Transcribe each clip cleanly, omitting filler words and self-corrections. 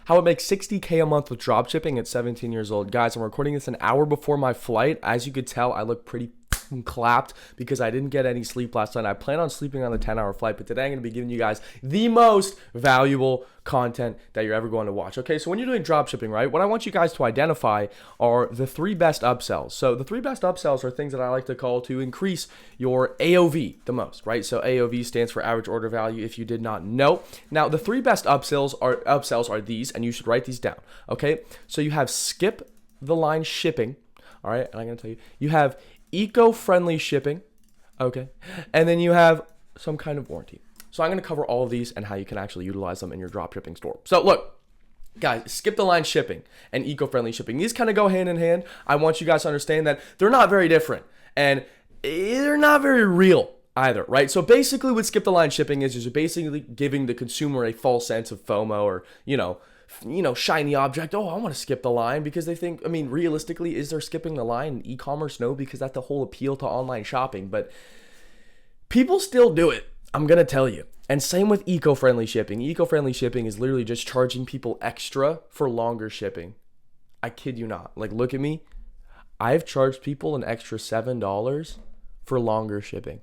how I make $60K a month with dropshipping at 17 years old. Guys, I'm recording this an hour before my flight. As you could tell, I look pretty clapped because I didn't get any sleep last night. I plan on sleeping on the 10-hour flight, but today I'm going to be giving you guys the most valuable content that you're ever going to watch. Okay, so when you're doing dropshipping, right, what I want you guys to identify are the 3 best upsells. So the 3 best upsells are things that I like to call to increase your AOV the most, right? So AOV stands for average order value, if you did not know. Now, the 3 best upsells are these, and you should write these down, okay? So you have skip the line shipping, all right? And I'm going to tell you, you have eco-friendly shipping, okay? And then you have some kind of warranty. So I'm going to cover all of these and how you can actually utilize them in your dropshipping store. So look, guys, skip the line shipping and eco-friendly shipping. These kind of go hand in hand. I want you guys to understand that they're not very different and they're not very real either, right? So basically what skip the line shipping is you're basically giving the consumer a false sense of FOMO or, shiny object. Oh, I want to skip the line because they think, realistically, is there skipping the line in e-commerce? No, because that's the whole appeal to online shopping. But people still do it, I'm going to tell you. And same with eco-friendly shipping. Eco-friendly shipping is literally just charging people extra for longer shipping. I kid you not. Like, look at me. I've charged people an extra $7 for longer shipping.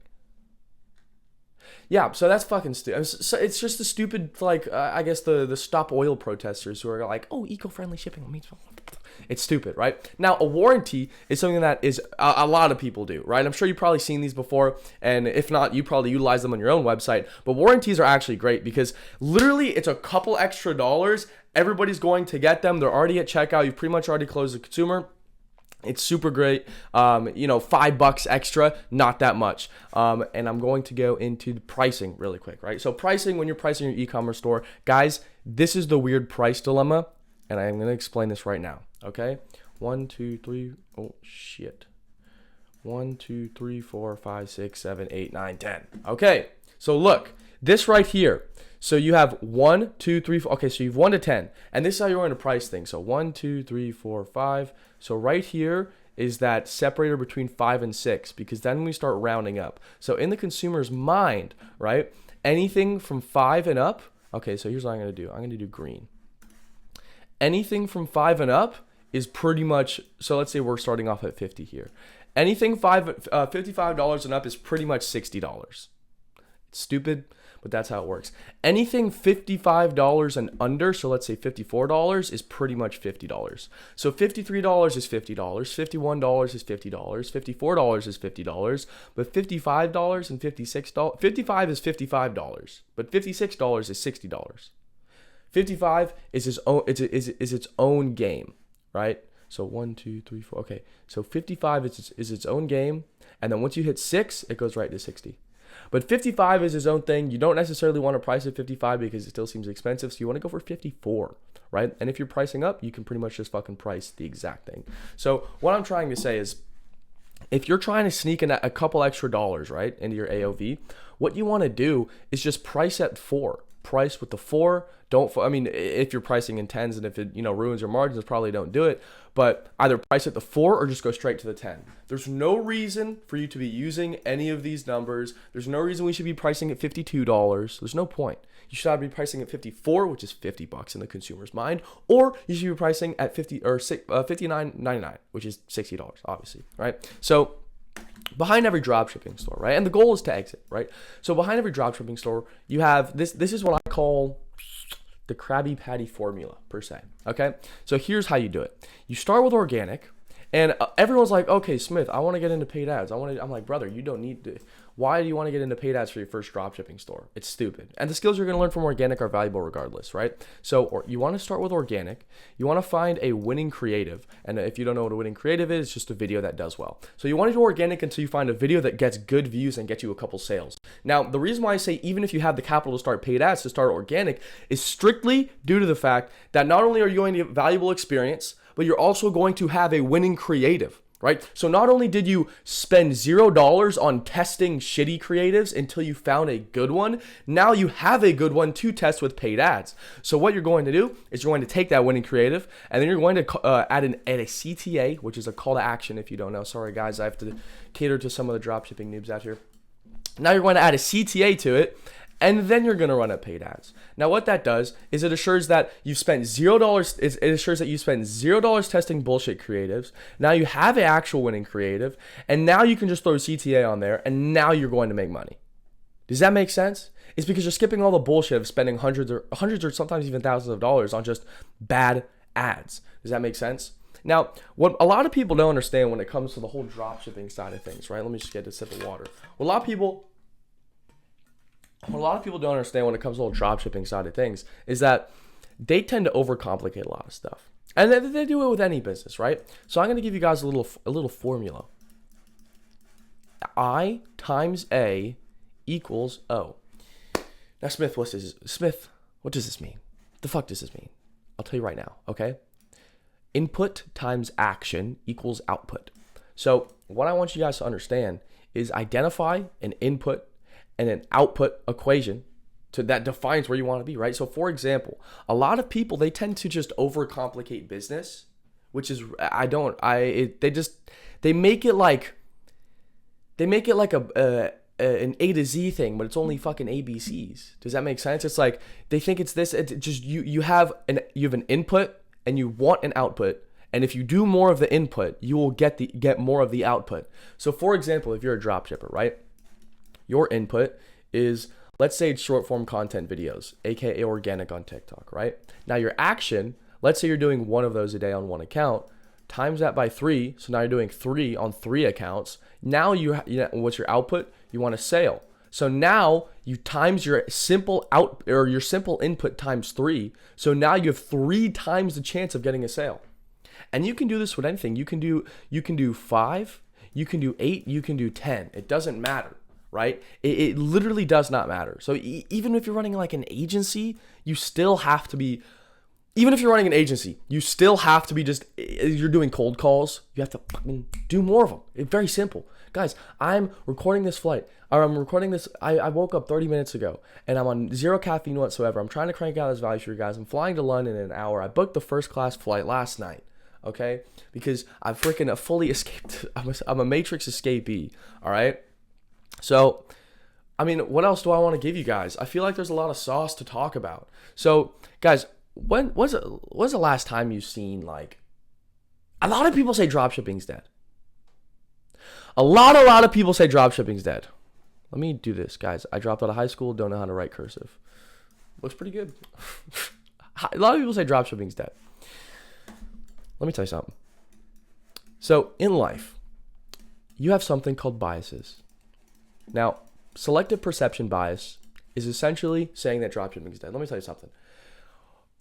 Yeah, so that's fucking stupid. So it's just the stupid, I guess the stop oil protesters who are like, oh, eco-friendly shipping. It's stupid, right? Now, a warranty is something that is a lot of people do, right? I'm sure you've probably seen these before, and if not, you probably utilize them on your own website. But warranties are actually great because literally it's a couple extra dollars. Everybody's going to get them. They're already at checkout. You've pretty much already closed the consumer. It's super great. $5 extra, not that much. And I'm going to go into the pricing really quick, right? So pricing, when you're pricing your e-commerce store, guys, this is the weird price dilemma. And I'm going to explain this right now. Okay. 1, 2, 3. Oh shit. 1, 2, 3, 4, 5, 6, 7, 8, 9, 10. Okay. So look, this right here. So you have 1, 2, 3, 4. Okay, so you've 1 to 10. And this is how you're going to price things. So 1, 2, 3, 4, 5. So right here is that separator between 5 and 6, because then we start rounding up. So in the consumer's mind, right, anything from 5 and up. Okay, so here's what I'm going to do. I'm going to do green. Anything from 5 and up is pretty much, so let's say we're starting off at 50 here. Anything $55 and up is pretty much $60. It's stupid, but that's how it works. Anything $55 and under, so let's say $54 is pretty much $50. So $53 is $50, $51 is $50, $54 is $50, but $55 and $56, 55 is $55, but $56 is $60. 55 is its own game, right? So 1, 2, 3, 4. Okay, so 55 is its own game, and then once you hit 6, it goes right to 60. But 55 is its own thing. You don't necessarily want to price at 55 because it still seems expensive, so you want to go for 54, right? And if you're pricing up, you can pretty much just fucking price the exact thing. So what I'm trying to say is, if you're trying to sneak in a couple extra dollars, right, into your AOV, what you want to do is just price at 4. Price with the 4. If you're pricing in 10s and if it ruins your margins, probably don't do it. But either price at the 4 or just go straight to the 10. There's no reason for you to be using any of these numbers. There's no reason we should be pricing at $52. There's no point. You should either be pricing at 54, which is $50 in the consumer's mind, or you should be pricing at $59.99, which is $60, obviously, right? So behind every dropshipping store, right? And the goal is to exit, right? So behind every dropshipping store, you have this is what I call the Krabby Patty formula, per se. Okay, so here's how you do it. You start with organic, and everyone's like, okay, Smith, I want to get into paid ads. I'm like, brother, you don't need to. Why do you want to get into paid ads for your first dropshipping store? It's stupid. And the skills you're going to learn from organic are valuable regardless, right? So you want to start with organic. You want to find a winning creative. And if you don't know what a winning creative is, it's just a video that does well. So you want to do organic until you find a video that gets good views and gets you a couple sales. Now, the reason why I say even if you have the capital to start paid ads, to start organic, is strictly due to the fact that not only are you going to get valuable experience, but you're also going to have a winning creative. Right? So not only did you spend $0 on testing shitty creatives until you found a good one, now you have a good one to test with paid ads. So what you're going to do is you're going to take that winning creative and then you're going to add a CTA, which is a call to action if you don't know. Sorry guys, I have to cater to some of the dropshipping noobs out here. Now you're going to add a CTA to it, And then you're going to run up paid ads. Now, what that does is it assures that you've spent $0. It assures that you spent $0 testing bullshit creatives. Now you have an actual winning creative. And now you can just throw CTA on there. And now you're going to make money. Does that make sense? It's because you're skipping all the bullshit of spending hundreds or sometimes even thousands of dollars on just bad ads. Does that make sense? Now, what a lot of people don't understand when it comes to the whole dropshipping side of things, right? Let me just get a sip of water. What a lot of people don't understand when it comes to the whole dropshipping side of things is that they tend to overcomplicate a lot of stuff. And they do it with any business, right? So I'm going to give you guys a little formula. I times A equals O. Now, Smith, what does this mean? The fuck does this mean? I'll tell you right now, okay? Input times action equals output. So what I want you guys to understand is identify an input and an output equation that defines where you want to be, right? So for example, a lot of people, they tend to just overcomplicate business, which is, they make it like an A to Z thing, but it's only fucking ABCs. Does that make sense? It's like, they think it's this, it's just, you have an input and you want an output. And if you do more of the input, you will get more of the output. So for example, if you're a dropshipper, right? Your input is, let's say it's short form content videos, aka organic on TikTok, right? Now your action, let's say you're doing one of those a day on one account, times that by 3, so now you're doing 3 on 3 accounts. Now what's your output? You want a sale. So now you times your simple input times 3. So now you have 3 times the chance of getting a sale. And you can do this with anything. You can do 5, you can do 8, you can do 10. It doesn't matter. Right? It literally does not matter. So even if you're running like an agency, you still have to be, even if you're running an agency, you still have to be you're doing cold calls. You have to fucking do more of them. It's very simple. Guys, I'm recording this I woke up 30 minutes ago and I'm on 0 caffeine whatsoever. I'm trying to crank out this value for you guys. I'm flying to London in an hour. I booked the first class flight last night. Okay? Because I freaking fully escaped. I'm a Matrix escapee. All right? So, I mean, what else do I want to give you guys? I feel like there's a lot of sauce to talk about. So, guys, when was the last time you've seen, like, a lot of people say dropshipping's dead. A lot of people say dropshipping's dead. Let me do this, guys. I dropped out of high school, don't know how to write cursive. Looks pretty good. A lot of people say dropshipping's dead. Let me tell you something. So, in life, you have something called biases. Now, selective perception bias is essentially saying that dropshipping is dead. Let me tell you something.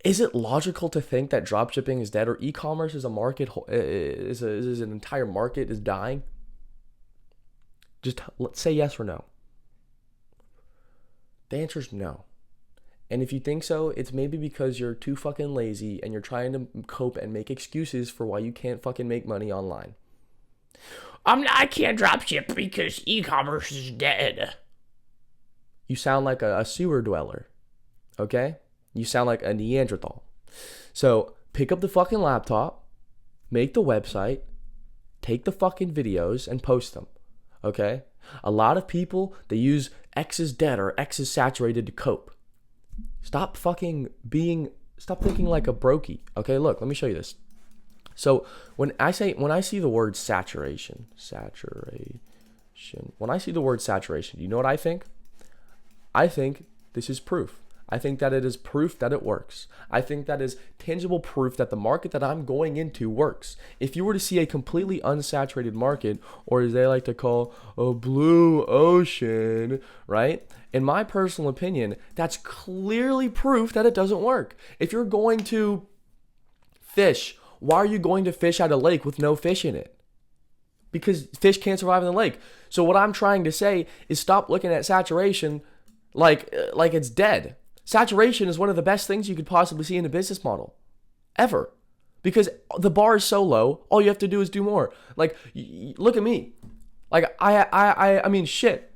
Is it logical to think that dropshipping is dead or e-commerce is a market, is an entire market is dying? Just let's say yes or no. The answer is no. And if you think so, it's maybe because you're too fucking lazy and you're trying to cope and make excuses for why you can't fucking make money online. I can't dropship because e-commerce is dead. You sound like a sewer dweller, okay? You sound like a Neanderthal. So pick up the fucking laptop, make the website, take the fucking videos and post them, okay? A lot of people, they use X is dead or X is saturated to cope. Stop thinking like a brokey, okay? Look, let me show you this. So when I see the word saturation, when I see the word saturation, you know what I think? I think this is proof. I think that it is proof that it works. I think that is tangible proof that the market that I'm going into works. If you were to see a completely unsaturated market, or as they like to call a blue ocean, right? In my personal opinion, that's clearly proof that it doesn't work. If you're going to fish, why are you going to fish at a lake with no fish in it? Because fish can't survive in the lake. So what I'm trying to say is stop looking at saturation like it's dead. Saturation is one of the best things you could possibly see in a business model, ever. Because the bar is so low, all you have to do is do more. Like, look at me. Like, I mean, shit.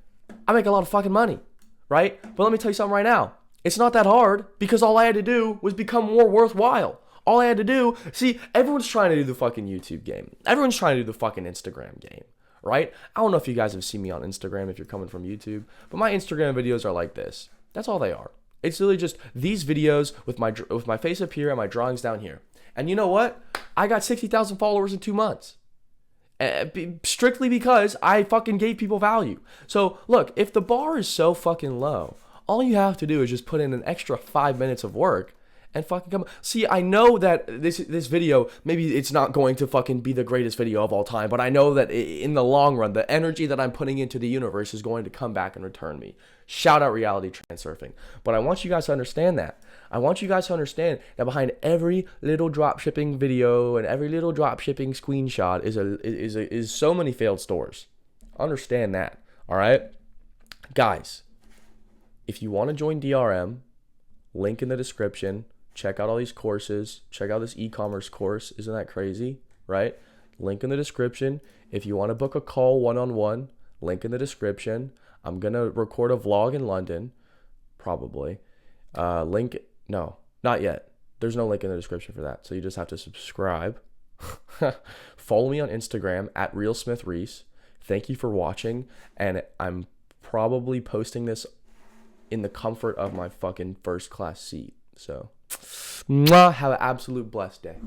I make a lot of fucking money, right? But let me tell you something right now. It's not that hard because all I had to do was become more worthwhile. All I had to do, see, everyone's trying to do the fucking YouTube game. Everyone's trying to do the fucking Instagram game, right? I don't know if you guys have seen me on Instagram if you're coming from YouTube, but my Instagram videos are like this. That's all they are. It's really just these videos with my face up here and my drawings down here. And you know what? I got 60,000 followers in 2 months. Strictly because I fucking gave people value. So look, if the bar is so fucking low, all you have to do is just put in an extra 5 minutes of work and fucking come. See, I know that this video, maybe it's not going to fucking be the greatest video of all time, but I know that in the long run, the energy that I'm putting into the universe is going to come back and return me. Shout out reality transurfing. But I want you guys to understand that. I want you guys to understand that behind every little dropshipping video and every little dropshipping screenshot is so many failed stores. Understand that. All right, guys. If you want to join DRM, link in the description. Check out all these courses. Check out this e-commerce course. Isn't that crazy, right? Link in the description. If you want to book a call one-on-one, link in the description. I'm going to record a vlog in London, probably. No, not yet. There's no link in the description for that. So you just have to subscribe. Follow me on Instagram at realsmithrees. Thank you for watching. And I'm probably posting this in the comfort of my fucking first class seat. So, have an absolute blessed day.